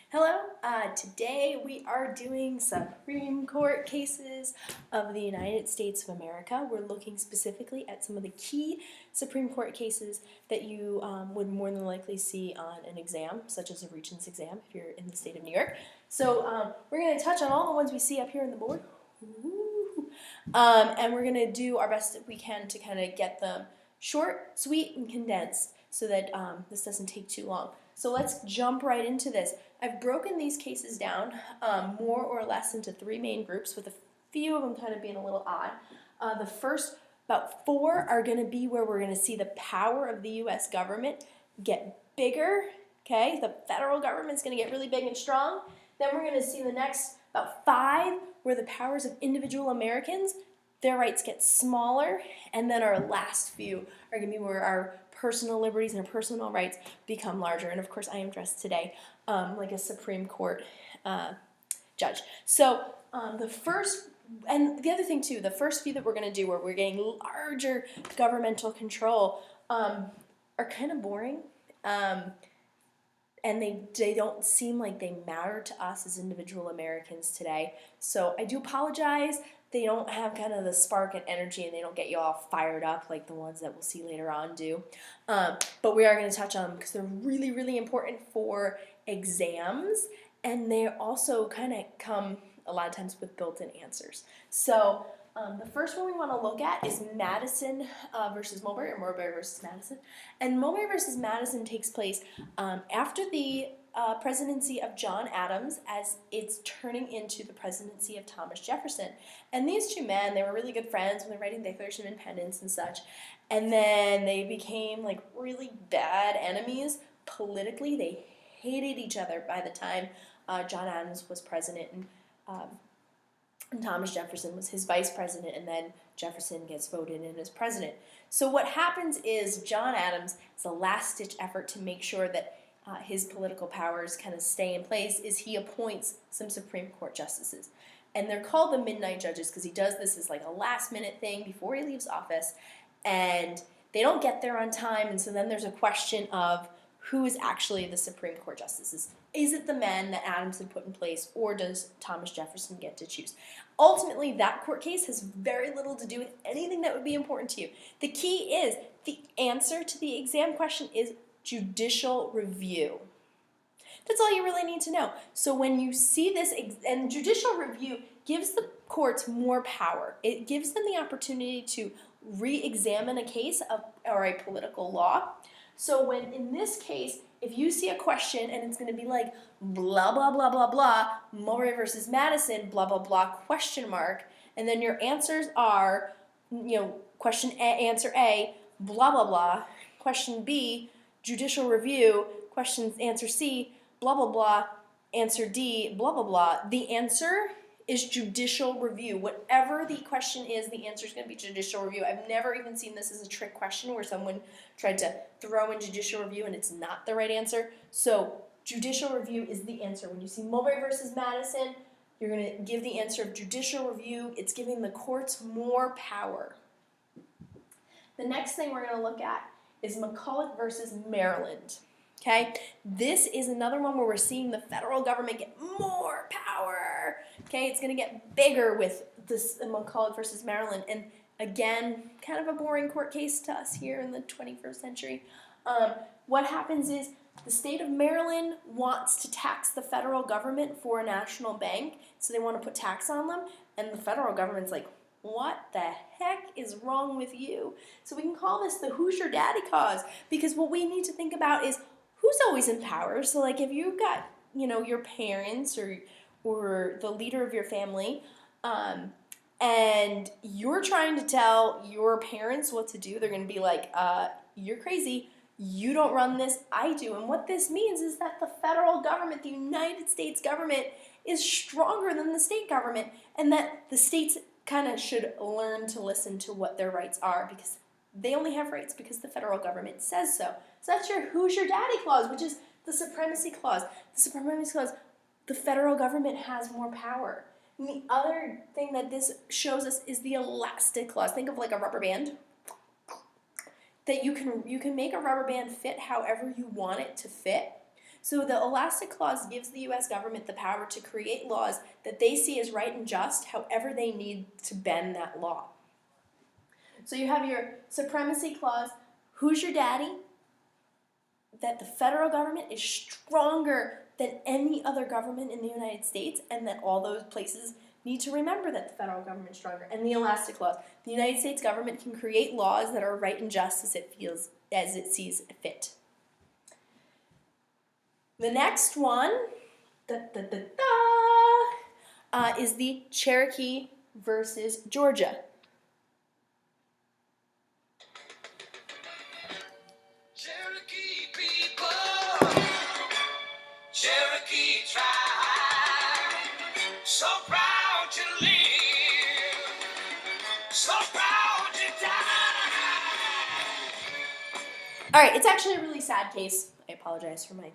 Hello, today we are doing Supreme Court cases of the United States of America. We're looking specifically at some of the key Supreme Court cases that you would more than likely see on an exam, such as a Regents exam if you're in the state of New York. So we're going to touch on all the ones we see up here on the board. And we're going to do our best that we can to kind of get them short, sweet, and condensed so that this doesn't take too long. So let's jump right into this. I've broken these cases down more or less into three main groups, with a few of them kind of being a little odd. The first, about four, are going to be where we're going to see the power of the U.S. government get bigger. Okay, the federal government's going to get really big and strong. Then we're going to see the next, about five, where the powers of individual Americans, their rights get smaller. And then our last few are going to be where our personal liberties and our personal rights become larger. And of course, I am dressed today like a Supreme Court judge. So the first, and the other thing too, the first few that we're going to do where we're getting larger governmental control are kind of boring. And they don't seem like they matter to us as individual Americans today. So I do apologize. They don't have kind of the spark and energy, and they don't get you all fired up like the ones that we'll see later on do. But we are going to touch on them because they're really, really important for exams, and they also kind of come a lot of times with built-in answers. So the first one we want to look at is Madison versus Mulberry, or Mulberry versus Madison. And Mulberry versus Madison takes place after the presidency of John Adams, as it's turning into the presidency of Thomas Jefferson. And these two men, they were really good friends when they're writing the Declaration of Independence and such. And then they became like really bad enemies politically. They hated each other by the time John Adams was president, and Thomas Jefferson was his vice president, and then Jefferson gets voted in as president. So what happens is John Adams, as a last-ditch effort to make sure that his political powers kind of stay in place, is he appoints some Supreme Court justices. And they're called the Midnight Judges because he does this as like a last-minute thing before he leaves office, and they don't get there on time, and so then there's a question of who is actually the Supreme Court justices. Is it the men that Adams had put in place, or does Thomas Jefferson get to choose? Ultimately, that court case has very little to do with anything that would be important to you. The key is, the answer to the exam question is judicial review. That's all you really need to know. So when you see this, and judicial review gives the courts more power. It gives them the opportunity to re-examine a case or a political law. So when, in this case, if you see a question and it's going to be like blah, blah, blah, blah, blah, Mulberry versus Madison, blah, blah, blah, question mark, and then your answers are, question A, answer A, blah, blah, blah, question B, judicial review, answer C, blah, blah, blah, answer D, blah, blah, blah. The answer is judicial review. Whatever the question is, the answer is going to be judicial review. I've never even seen this as a trick question where someone tried to throw in judicial review and it's not the right answer. So judicial review is the answer. When you see Mulberry versus Madison, you're going to give the answer of judicial review. It's giving the courts more power. The next thing we're going to look at is McCulloch versus Maryland. Okay, this is another one where we're seeing the federal government get more power. Okay, it's going to get bigger with this McCulloch versus Maryland. And again, kind of a boring court case to us here in the 21st century. What happens is the state of Maryland wants to tax the federal government for a national bank. So they want to put tax on them. And the federal government's like, what the heck is wrong with you? So we can call this the Who's Your Daddy cause. Because what we need to think about is, who's always in power? So like if you've got, your parents or the leader of your family, and you're trying to tell your parents what to do, they're going to be like, you're crazy. You don't run this, I do. And what this means is that the federal government, the United States government, is stronger than the state government, and that the states kind of should learn to listen to what their rights are, because they only have rights because the federal government says so. So that's your Who's Your Daddy clause, which is the supremacy clause. The supremacy clause, the federal government has more power. And the other thing that this shows us is the elastic clause. Think of like a rubber band. That you can make a rubber band fit however you want it to fit. So the Elastic Clause gives the U.S. government the power to create laws that they see as right and just, however they need to bend that law. So you have your Supremacy Clause. Who's your daddy? That the federal government is stronger than any other government in the United States, and that all those places need to remember that the federal government is stronger. And the Elastic Clause. The United States government can create laws that are right and just as it sees fit. The next one is the Cherokee versus Georgia. Cherokee people, Cherokee tribe, so proud to live, so proud to die. All right, it's actually a really sad case. I apologize for my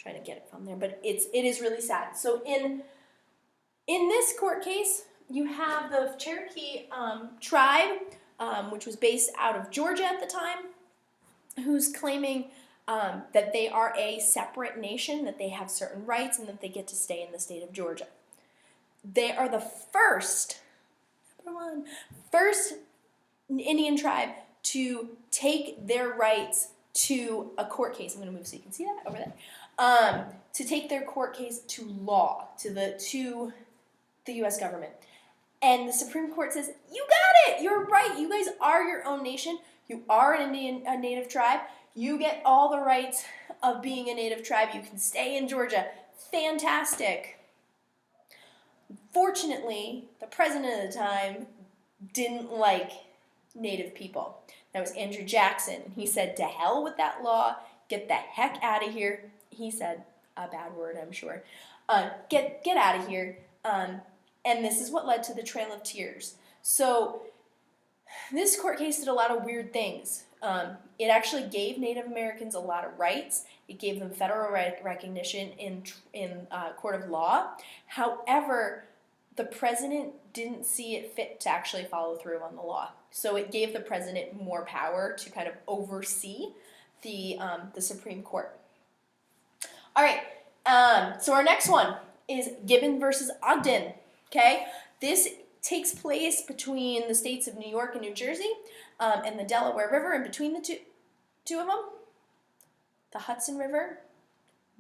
trying to get it from there, but it is really sad. So in this court case, you have the Cherokee tribe, which was based out of Georgia at the time, who's claiming that they are a separate nation, that they have certain rights, and that they get to stay in the state of Georgia. They are the first Indian tribe to take their rights to a court case. I'm going to move so you can see that over there. To take their court case to law, to the U.S. government. And the Supreme Court says, you got it, you're right, you guys are your own nation, you are a native tribe, you get all the rights of being a native tribe, you can stay in Georgia, fantastic. Fortunately, the president at the time didn't like native people. That was Andrew Jackson, and he said, to hell with that law, get the heck out of here. He said a bad word, I'm sure. Get out of here. And this is what led to the Trail of Tears. So this court case did a lot of weird things. It actually gave Native Americans a lot of rights. It gave them federal recognition in court of law. However, the president didn't see it fit to actually follow through on the law. So it gave the president more power to kind of oversee the Supreme Court. All right, so our next one is Gibbon versus Ogden, okay? This takes place between the states of New York and New Jersey and the Delaware River, and between the two of them, the Hudson River,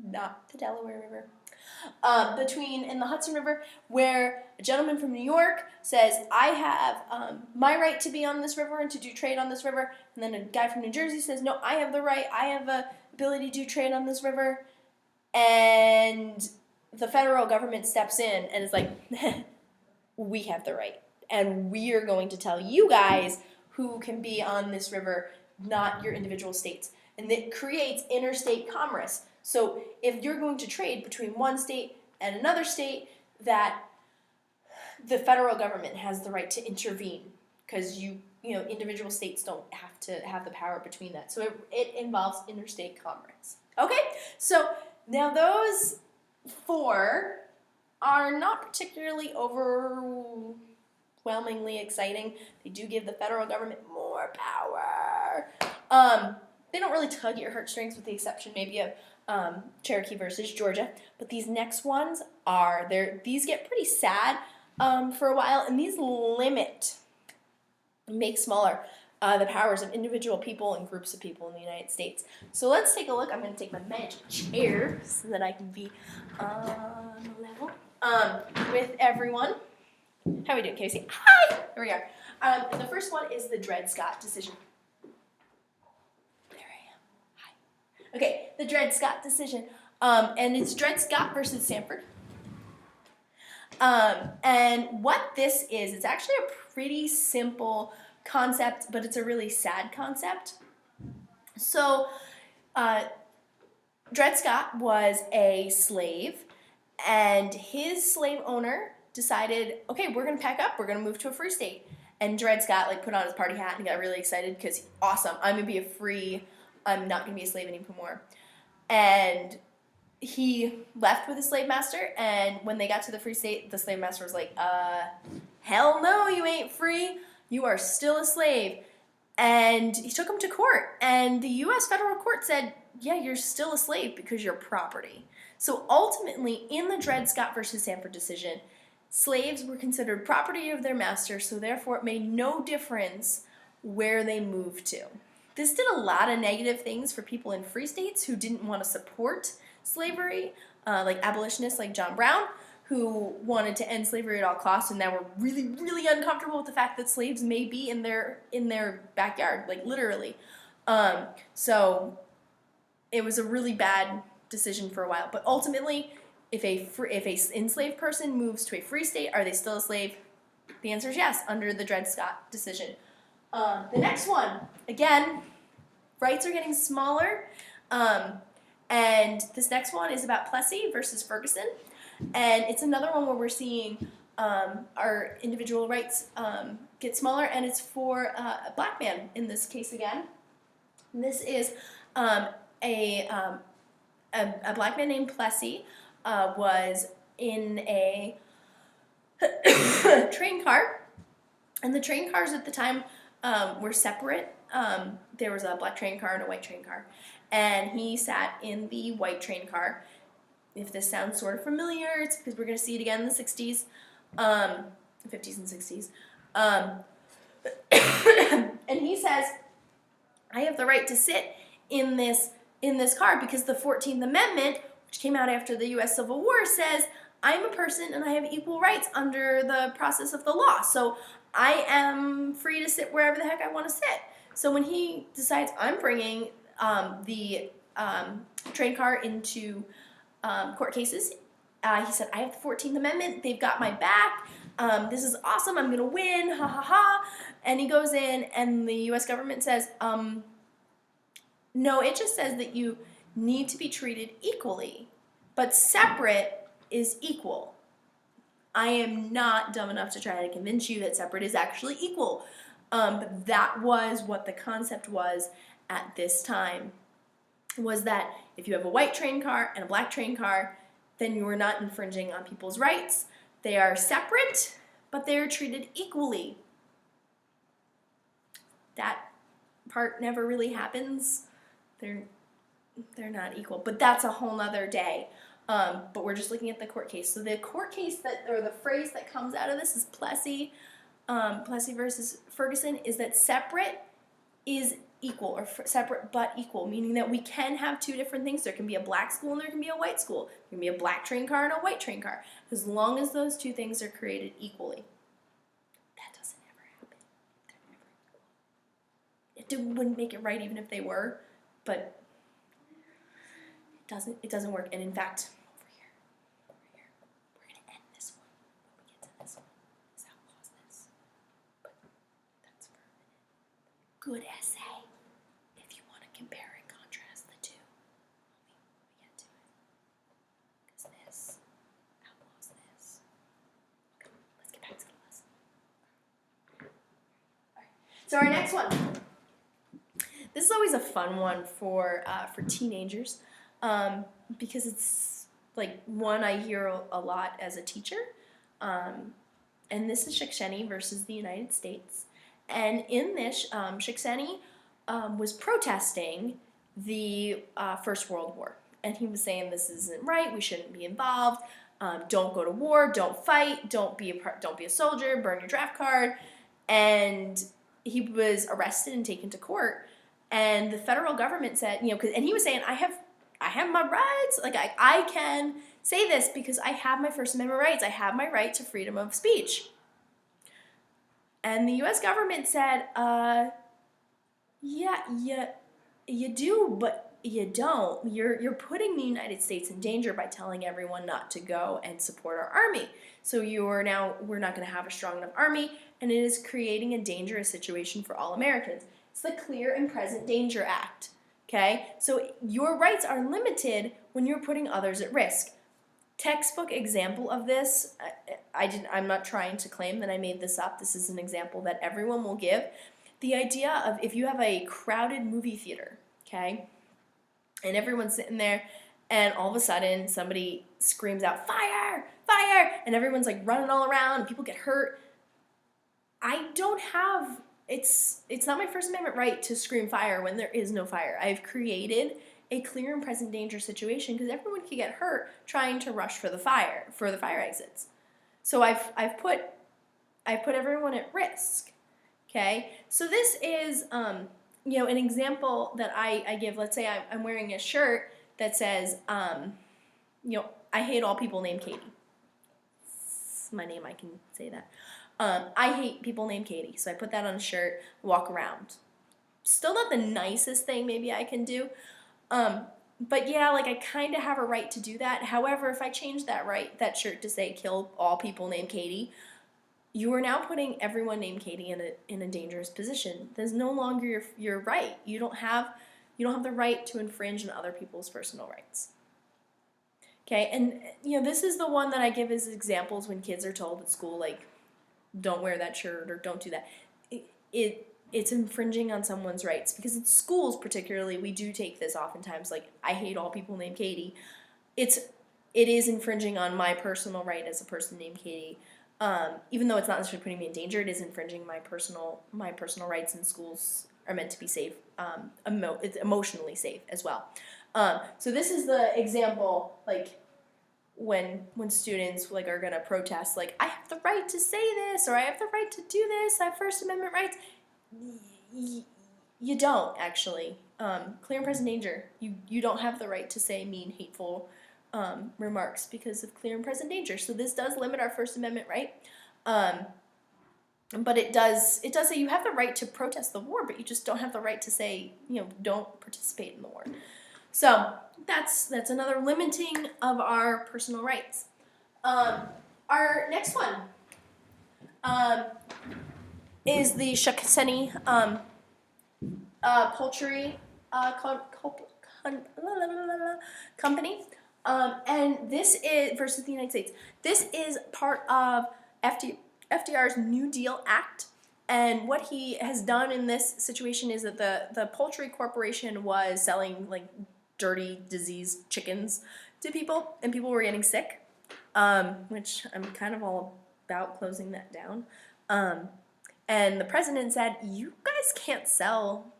not the Delaware River, in the Hudson River, where a gentleman from New York says, I have my right to be on this river and to do trade on this river, and then a guy from New Jersey says, no, I have the right, I have the ability to do trade on this river, and the federal government steps in and is like, we have the right, and we are going to tell you guys who can be on this river, not your individual states. And it creates interstate commerce. So if you're going to trade between one state and another state, that the federal government has the right to intervene, because individual states don't have to have the power between that. So it involves interstate commerce. Okay, so now those four are not particularly overwhelmingly exciting. They do give the federal government more power. They don't really tug at your heartstrings, with the exception maybe of Cherokee versus Georgia. But these next ones these get pretty sad for a while, and these make smaller the powers of individual people and groups of people in the United States. So let's take a look. I'm going to take my magic chair so that I can be on level with everyone. How are we doing? Can you see? Hi! Here we are. And the first one is the Dred Scott decision. There I am. Hi. Okay, the Dred Scott decision. And it's Dred Scott versus Sanford. And what this is, it's actually a pretty simple concept, but it's a really sad concept. So, Dred Scott was a slave, and his slave owner decided, okay, we're going to pack up, we're going to move to a free state. And Dred Scott put on his party hat and got really excited because, awesome, I'm going to be I'm not going to be a slave anymore. And he left with his slave master, and when they got to the free state, the slave master was like, hell no, you ain't free. You are still a slave. And he took him to court, and the U.S. federal court said, yeah, you're still a slave because you're property. So ultimately, in the Dred Scott versus Sanford decision, slaves were considered property of their master, so therefore it made no difference where they moved to. This did a lot of negative things for people in free states who didn't want to support slavery, like abolitionists like John Brown, who wanted to end slavery at all costs and now were really, really uncomfortable with the fact that slaves may be in their backyard, like literally. So it was a really bad decision for a while. But ultimately, if a enslaved person moves to a free state, are they still a slave? The answer is yes, under the Dred Scott decision. The next one, again, rights are getting smaller. And this next one is about Plessy versus Ferguson. And it's another one where we're seeing our individual rights get smaller, and it's for a black man in this case again. And this is a black man named Plessy was in a train car, and the train cars at the time were separate. There was a black train car and a white train car, and he sat in the white train car. If this sounds sort of familiar, it's because we're going to see it again in the 60s, 50s and 60s. And he says, I have the right to sit in this car because the 14th Amendment, which came out after the U.S. Civil War, says I'm a person and I have equal rights under the process of the law. So I am free to sit wherever the heck I want to sit. So when he decides I'm bringing the train car into court cases, he said, I have the 14th Amendment. They've got my back. This is awesome. I'm going to win. Ha, ha, ha. And he goes in, and the U.S. government says, no, it just says that you need to be treated equally, but separate is equal. I am not dumb enough to try to convince you that separate is actually equal. But that was what the concept was at this time, was that if you have a white train car and a black train car, then you are not infringing on people's rights. They are separate, but they are treated equally. That part never really happens. They're not equal, but that's a whole nother day. But we're just looking at the court case. So the court case or the phrase that comes out of this is Plessy versus Ferguson, is that separate is equal, or separate but equal, meaning that we can have two different things. There can be a black school and there can be a white school. There can be a black train car and a white train car, as long as those two things are created equally. That doesn't ever happen. They're never equal. It wouldn't make it right even if they were, but it doesn't work. And in fact, over here, we're going to end this one when we get to this one. Is outlaws this. But that's for a minute. Good essay. If you want to compare and contrast the two, when we get to it. Because this outlaws this. Okay, let's get back to the lesson. Alright. So our next one. This is always a fun one for teenagers. Because it's like one I hear a lot as a teacher, and this is Shickshinny versus the United States. And in this, Shickshinny was protesting the First World War, and he was saying this isn't right. We shouldn't be involved. Don't go to war. Don't fight. Don't be a soldier. Burn your draft card. And he was arrested and taken to court. And the federal government said, and he was saying, I have my rights. Like, I can say this because I have my First Amendment rights. I have my right to freedom of speech. And the U.S. government said, yeah, you do, but you don't. You're putting the United States in danger by telling everyone not to go and support our army. So we're not going to have a strong enough army, and it is creating a dangerous situation for all Americans. It's the Clear and Present Danger Act. Okay, so your rights are limited when you're putting others at risk. Textbook example of this, I'm not trying to claim that I made this up. This is an example that everyone will give. The idea of if you have a crowded movie theater, okay, and everyone's sitting there, and all of a sudden somebody screams out, fire, fire, and everyone's like running all around, and people get hurt. It's not my First Amendment right to scream fire when there is no fire. I've created a clear and present danger situation because everyone could get hurt trying to rush for the fire exits. So I've put everyone at risk. Okay, so this is an example that I give. Let's say I'm wearing a shirt that says I hate all people named Katie. It's my name, I can say that. I hate people named Katie, so I put that on a shirt, walk around. Still not the nicest thing maybe I can do, but yeah, like I kind of have a right to do that. However, if I change that shirt to say "kill all people named Katie," you are now putting everyone named Katie in a dangerous position. There's no longer your right. You don't have the right to infringe on other people's personal rights. Okay, and this is the one that I give as examples when kids are told at school, like, don't wear that shirt or don't do that. It's infringing on someone's rights, because in schools particularly, we do take this oftentimes, like, I hate all people named Katie. It is infringing on my personal right as a person named Katie. Even though it's not necessarily putting me in danger, it is infringing my personal rights, and schools are meant to be safe, it's emotionally safe as well. So this is the example, like, when students like are gonna protest, like, I have the right to say this, or I have the right to do this, I have First Amendment rights. You don't actually. Clear and present danger. You don't have the right to say mean, hateful remarks because of clear and present danger. So this does limit our First Amendment right. But it does say you have the right to protest the war, but you just don't have the right to say, don't participate in the war. So that's another limiting of our personal rights. Our next one is the Shickshinny Poultry company. And this is versus the United States. This is part of FDR's New Deal Act. And what he has done in this situation is that the poultry corporation was selling like dirty, diseased chickens to people, and people were getting sick, which I'm kind of all about closing that down. And the president said, you guys can't sell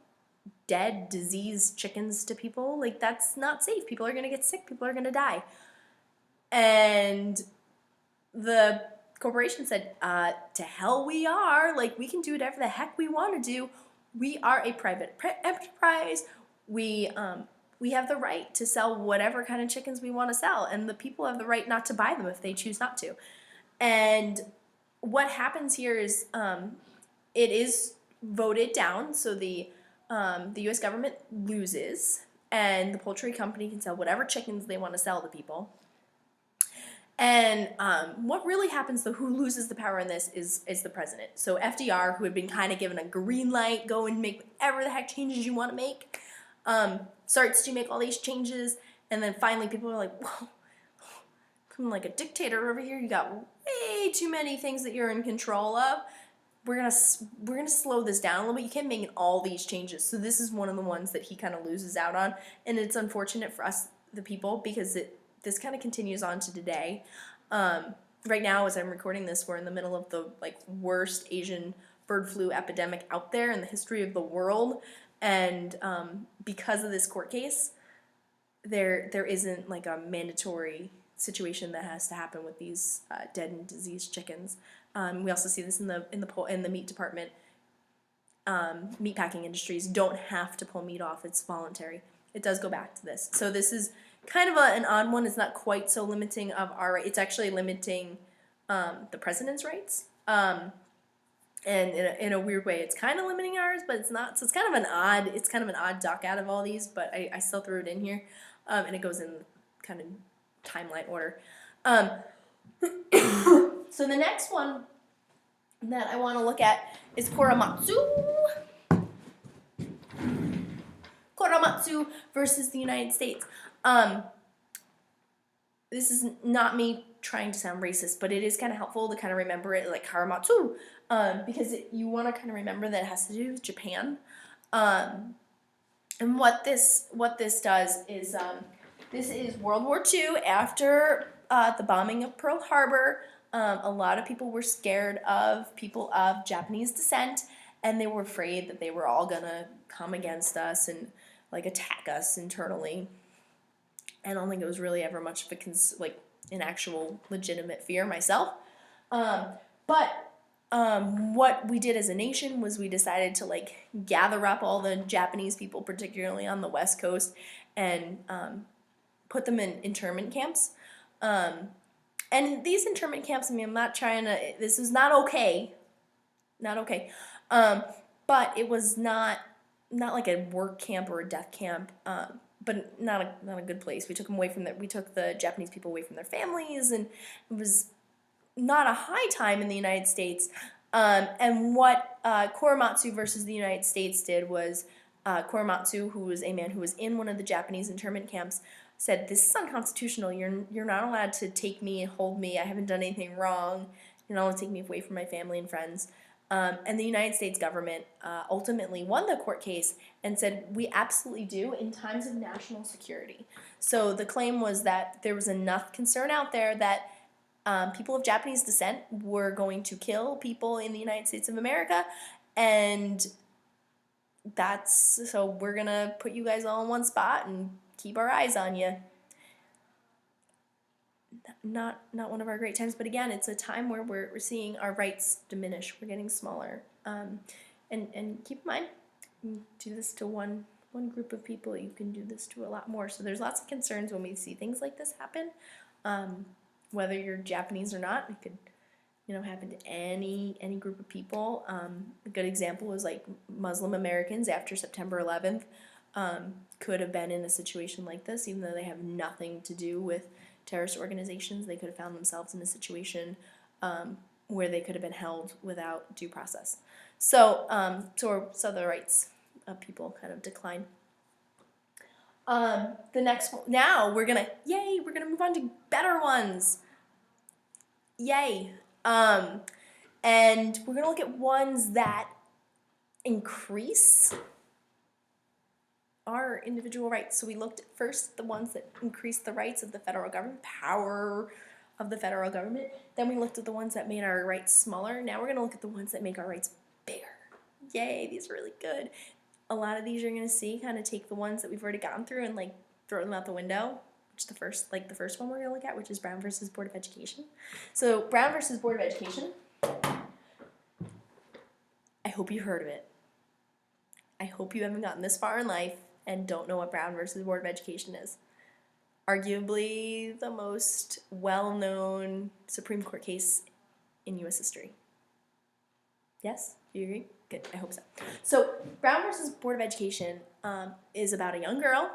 dead, diseased chickens to people. Like, that's not safe. People are going to get sick. People are going to die. And the corporation said, to hell we are. Like, we can do whatever the heck we want to do. We are a private enterprise. We have the right to sell whatever kind of chickens we want to sell, and the people have the right not to buy them if they choose not to. And what happens here is it is voted down, so the U.S. government loses, and the poultry company can sell whatever chickens they want to sell to people. And what really happens, though, who loses the power in this is the president. So FDR, who had been kind of given a green light, go and make whatever the heck changes you want to make, starts to make all these changes, and then finally people are like, whoa, I'm like a dictator over here. You got way too many things that you're in control of. We're gonna slow this down a little bit. You can't make all these changes. So this is one of the ones that he kind of loses out on, and it's unfortunate for us, the people, because this kind of continues on to today. Right now, as I'm recording this, we're in the middle of the worst Asian bird flu epidemic out there in the history of the world. And because of this court case, there isn't like a mandatory situation that has to happen with these dead and diseased chickens. We also see this in the meat department. Meatpacking industries don't have to pull meat off; it's voluntary. It does go back to this. So this is kind of an odd one. It's not quite so limiting of our right. It's actually limiting the president's rights. And in a weird way, it's kind of limiting ours, but it's not. So it's kind of an odd duck out of all these, but I still threw it in here, and it goes in kind of timeline order. So the next one that I want to look at is Korematsu. Korematsu versus the United States. This is not me trying to sound racist, but it is kind of helpful to kind of remember it, like Korematsu, because you want to kind of remember that it has to do with Japan. And what this does is this is World War II after the bombing of Pearl Harbor. A lot of people were scared of people of Japanese descent, and they were afraid that they were all gonna come against us, and like attack us internally. I don't think it was really ever much of an actual legitimate fear myself. But what we did as a nation was we decided to like gather up all the Japanese people, particularly on the West Coast, and put them in internment camps. And these internment camps, I mean, I'm not trying to, this is not okay. Not okay. But it was not like a work camp or a death camp. But not a good place. We took the Japanese people away from their families, and it was not a high time in the United States. And what Korematsu versus the United States did was Korematsu, who was a man who was in one of the Japanese internment camps, said, "This is unconstitutional. You're not allowed to take me and hold me. I haven't done anything wrong. You're not allowed to take me away from my family and friends." And the United States government ultimately won the court case and said, "We absolutely do in times of national security." So the claim was that there was enough concern out there that people of Japanese descent were going to kill people in the United States of America, and so we're gonna put you guys all in one spot and keep our eyes on you. Not one of our great times, but again, it's a time where we're seeing our rights diminish. We're getting smaller, and keep in mind, you do this to one group of people, you can do this to a lot more. So there's lots of concerns when we see things like this happen. Whether you're Japanese or not, it could, happen to any group of people. A good example is like Muslim Americans after September 11th could have been in a situation like this, even though they have nothing to do with terrorist organizations. They could have found themselves in a situation where they could have been held without due process. So the rights of people kind of decline. The next one, now we're gonna move on to better ones. Yay. And we're gonna look at ones that increase our individual rights. So we looked at first the ones that increase the rights of the federal government, power of the federal government. Then we looked at the ones that made our rights smaller. Now we're gonna look at the ones that make our rights bigger. Yay, these are really good. A lot of these you're gonna see kind of take the ones that we've already gone through and like throw them out the window. Which the first one we're gonna look at, which is Brown versus Board of Education. So Brown versus Board of Education. I hope you heard of it. I hope you haven't gotten this far in life and don't know what Brown versus Board of Education is. Arguably the most well-known Supreme Court case in U.S. history. Yes? Do you agree? Good, I hope so. So Brown versus Board of Education is about a young girl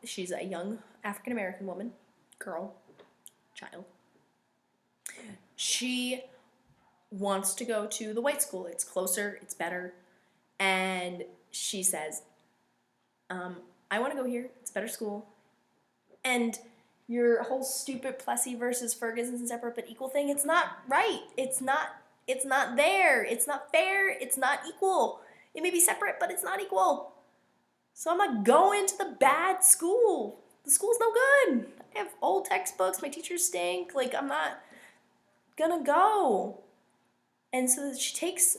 she's a young African-American woman, girl, child. She wants to go to the white school. It's closer, it's better. And she says, I want to go here. It's a better school. And your whole stupid Plessy versus Ferguson separate but equal thing, it's not right. It's not there. It's not fair. It's not equal. It may be separate, but it's not equal. So I'm not going to the bad school. The school's no good. I have old textbooks. My teachers stink. Like, I'm not gonna go. And so she takes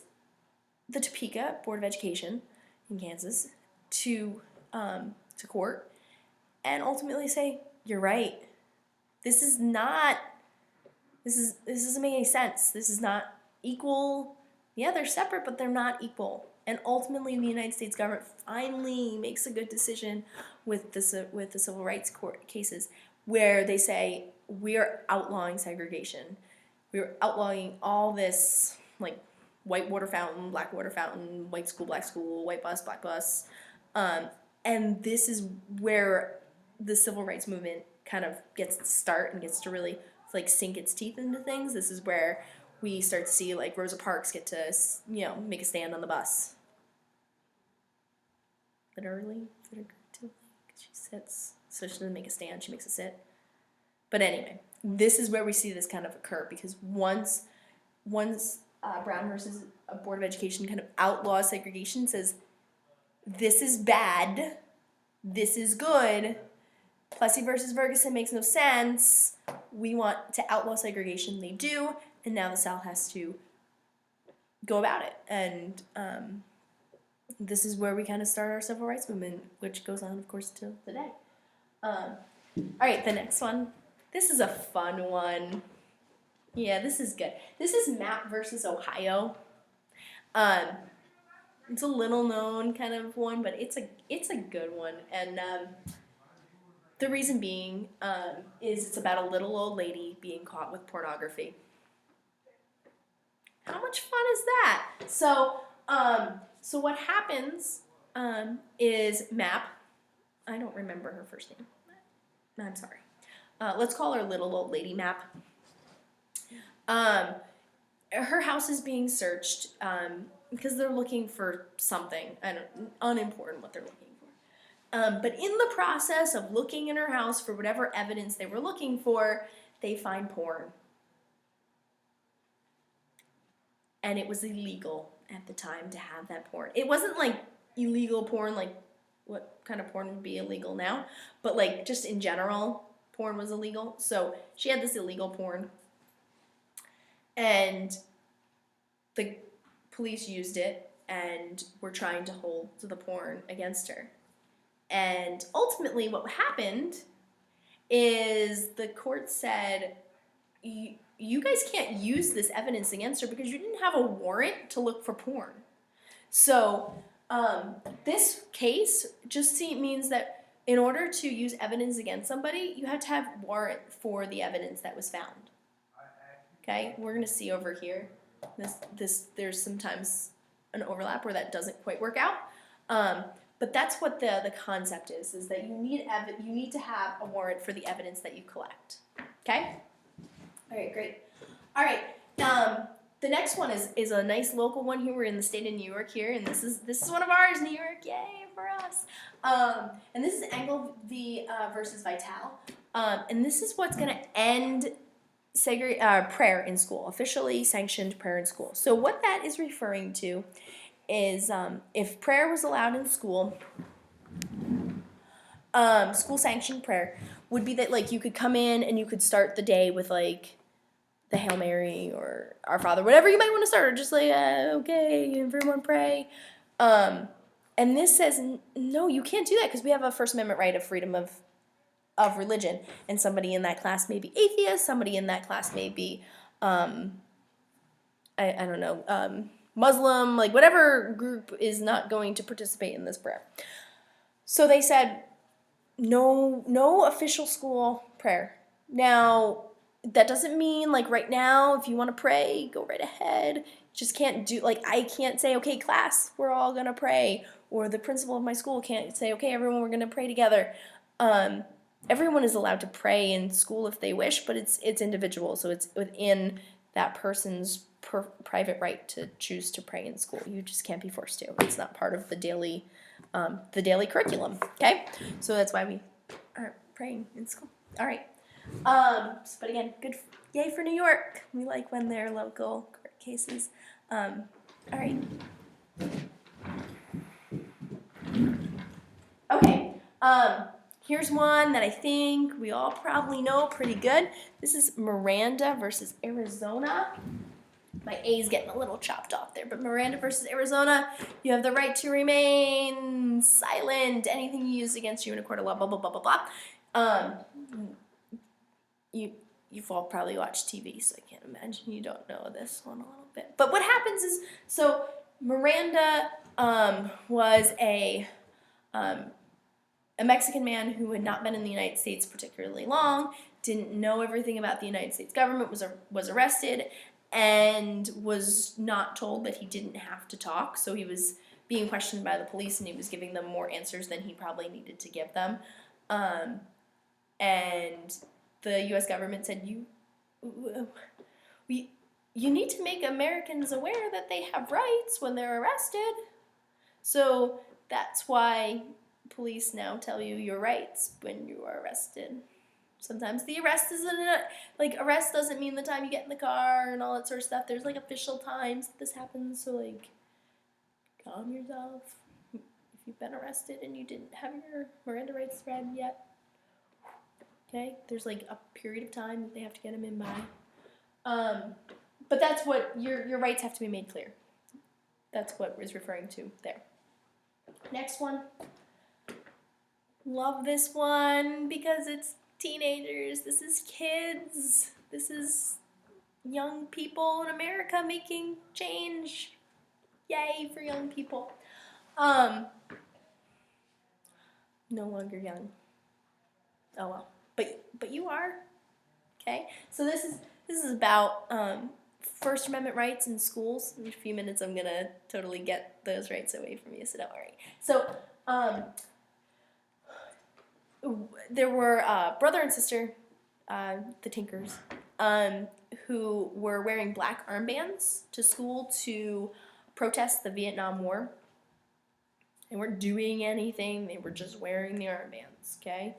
the Topeka Board of Education in Kansas to court and ultimately say, "You're right. This doesn't make any sense. This is not equal. Yeah, they're separate, but they're not equal." And ultimately, the United States government finally makes a good decision with the civil rights court cases where they say, we're outlawing segregation. We're outlawing all this, like, white water fountain, black water fountain, white school, black school, white bus, black bus. And this is where the civil rights movement kind of gets to start and gets to really, like, sink its teeth into things. This is where we start to see, like, Rosa Parks get to, make a stand on the bus. Literally, she sits, so she doesn't make a stand, she makes a sit. But anyway, this is where we see this kind of occur, because once Brown versus Board of Education kind of outlaws segregation, says, this is bad, this is good, Plessy versus Ferguson makes no sense, we want to outlaw segregation, they do, and now the South has to go about it and this is where we kind of start our civil rights movement, which goes on, of course, till today. All right, the next one. This is a fun one. Yeah, this is good. This is Mapp versus Ohio. It's a little known kind of one, but it's a good one. And the reason being is it's about a little old lady being caught with pornography. How much fun is that? So what happens is Mapp. I don't remember her first name. I'm sorry. Let's call her little old lady Mapp. Her house is being searched because they're looking for something. Unimportant what they're looking for. But in the process of looking in her house for whatever evidence they were looking for, they find porn. And it was illegal at the time to have that porn. It wasn't like illegal porn, like what kind of porn would be illegal now, but like just in general, porn was illegal. So she had this illegal porn. And the police used it and were trying to hold the porn against her. And ultimately what happened is the court said, you guys can't use this evidence against her because you didn't have a warrant to look for porn. So this case just means that in order to use evidence against somebody, you have to have a warrant for the evidence that was found. Okay, we're gonna see over here. There's sometimes an overlap where that doesn't quite work out. But that's what the concept is that you need to have a warrant for the evidence that you collect. Okay? All right, great. All right, the next one is a nice local one here. We're in the state of New York here, and this is one of ours, New York, yay for us. And this is Engel versus Vitale. And this is what's gonna end prayer in school, officially sanctioned prayer in school. So what that is referring to is if prayer was allowed in school, school sanctioned prayer would be that like you could come in and you could start the day with like the Hail Mary or Our Father, whatever you might want to start, or just like okay, everyone pray. And this says no, you can't do that because we have a First Amendment right of freedom of religion, and somebody in that class may be atheist, somebody in that class may be I don't know, Muslim, like whatever group is not going to participate in this prayer. So they said no official school prayer. Now that doesn't mean like right now if you want to pray, go right ahead. Just can't do, like I can't say, okay class, we're all gonna pray, or the principal of my school can't say, okay everyone, we're gonna pray together. Everyone is allowed to pray in school if they wish, but it's individual, so it's within that person's private right to choose to pray in school. You just can't be forced to. It's not part of the daily curriculum. Okay, so that's why we are praying in school. All right, but again, good, yay for New York. We like when they're local court cases. All right. Okay. Here's one that I think we all probably know pretty good. This is Miranda versus Arizona. My A's getting a little chopped off there, but Miranda versus Arizona, you have the right to remain silent. Anything you use against you in a court of law, blah, blah, blah, blah, blah. You've all probably watched TV, so I can't imagine you don't know this one a little bit. But what happens is, so Miranda was a Mexican man who had not been in the United States particularly long, didn't know everything about the United States government, was arrested, and was not told that he didn't have to talk. So he was being questioned by the police, and he was giving them more answers than he probably needed to give them. And the U.S. government said, you need to make Americans aware that they have rights when they're arrested. So that's why police now tell you your rights when you are arrested. Sometimes the arrest isn't, like, arrest doesn't mean the time you get in the car and all that sort of stuff. There's, like, official times that this happens, so, like, calm yourself. If you've been arrested and you didn't have your Miranda rights read yet, okay? There's, like, a period of time that they have to get them in by. But that's what, your rights have to be made clear. That's what is referring to there. Next one. Love this one because it's teenagers. This is kids. This is young people in America making change. Yay for young people. No longer young. Oh well. But you are. Okay? So this is about First Amendment rights in schools. In a few minutes I'm gonna totally get those rights away from you, so don't worry. So there were brother and sister, the Tinkers, who were wearing black armbands to school to protest the Vietnam War. They weren't doing anything, they were just wearing the armbands, okay?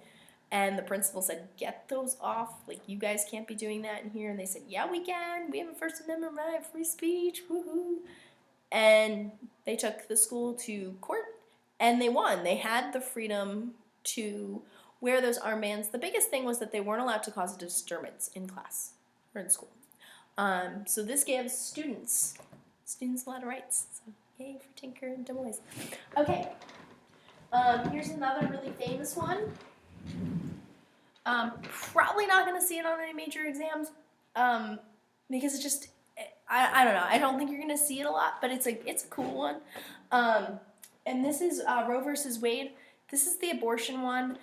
And the principal said, get those off, like you guys can't be doing that in here. And they said, yeah, we can, we have a First Amendment right, free speech, woohoo. And they took the school to court, and they won. They had the freedom to wear those armbands. The biggest thing was that they weren't allowed to cause a disturbance in class or in school. So this gives students a lot of rights. So yay for Tinker and Du Bois. Okay, here's another really famous one. Probably not going to see it on any major exams because it's just, I don't know. I don't think you're going to see it a lot, but it's a cool one. And this is Roe versus Wade. This is the abortion one.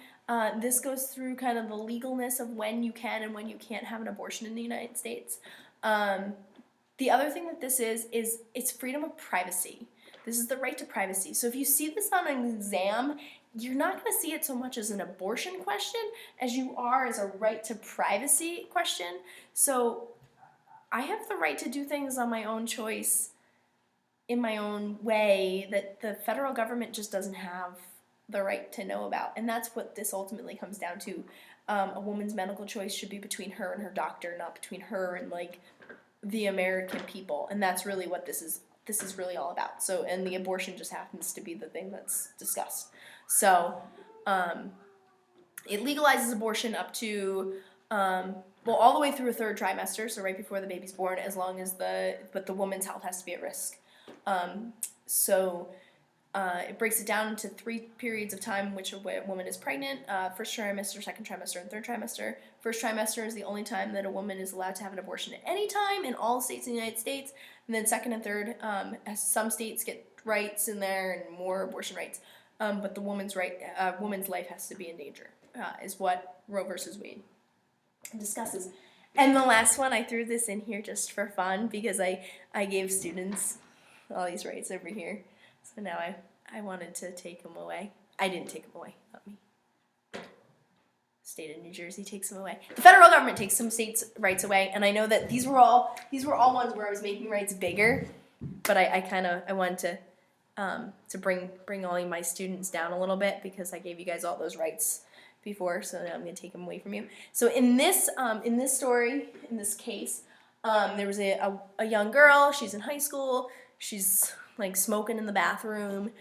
This goes through kind of the legalness of when you can and when you can't have an abortion in the United States. The other thing that this is it's freedom of privacy. This is the right to privacy. So if you see this on an exam, you're not going to see it so much as an abortion question as you are as a right to privacy question. So I have the right to do things on my own choice in my own way that the federal government just doesn't have the right to know about. And that's what this ultimately comes down to. A woman's medical choice should be between her and her doctor, not between her and like the American people. And that's really what this is really all about. So, and the abortion just happens to be the thing that's discussed. So it legalizes abortion up to, all the way through a third trimester, so right before the baby's born, as long as but the woman's health has to be at risk. It breaks it down into 3 periods of time in which a woman is pregnant, first trimester, second trimester, and third trimester. First trimester is the only time that a woman is allowed to have an abortion at any time in all states in the United States. And then second and third, as some states get rights in there and more abortion rights. But the woman's life has to be in danger, is what Roe versus Wade discusses. And the last one, I threw this in here just for fun because I gave students all these rights over here. So now I wanted to take them away. I didn't take them away, not me. State of New Jersey takes them away. The federal government takes some states' rights away, and I know that these were all ones where I was making rights bigger, but I wanted to bring all my students down a little bit because I gave you guys all those rights before, so now I'm going to take them away from you. So in this story, in this case, there was a young girl. She's in high school. She's like smoking in the bathroom,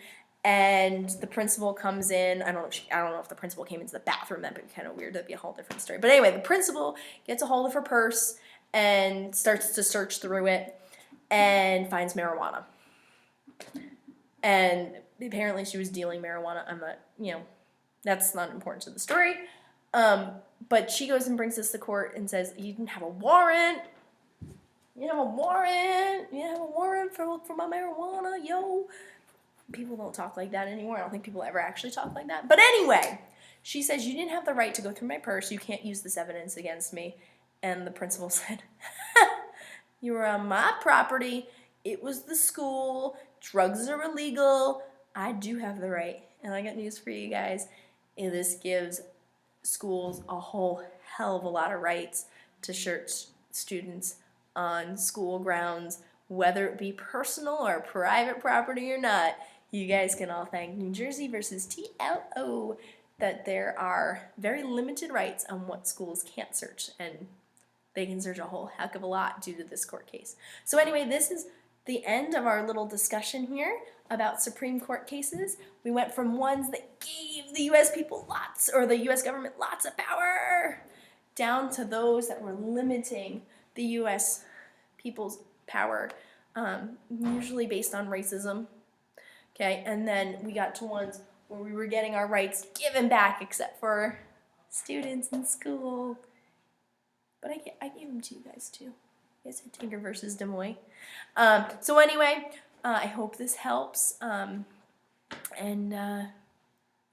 and the principal comes in. I don't know if the principal came into the bathroom. That'd be kind of weird. That'd be a whole different story. But anyway, the principal gets a hold of her purse and starts to search through it and finds marijuana. And apparently she was dealing marijuana. That's not important to the story. But she goes and brings this to court and says, you didn't have a warrant. You have a warrant for my marijuana, yo. People don't talk like that anymore. I don't think people ever actually talk like that. But anyway, she says, you didn't have the right to go through my purse. You can't use this evidence against me. And the principal said, you were on my property. It was the school. Drugs are illegal. I do have the right. And I got news for you guys. And this gives schools a whole hell of a lot of rights to search students on school grounds, whether it be personal or private property or not. You guys can all thank New Jersey versus TLO that there are very limited rights on what schools can't search, and they can search a whole heck of a lot due to this court case. So anyway, this is the end of our little discussion here about Supreme Court cases. We went from ones that gave the U.S. people the U.S. government lots of power, down to those that were limiting the U.S. people's power, usually based on racism. Okay, and then we got to ones where we were getting our rights given back, except for students in school. But I gave them to you guys too. I said Tinker versus Des Moines. So anyway, I hope this helps. All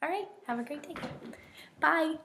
right, have a great day. Bye.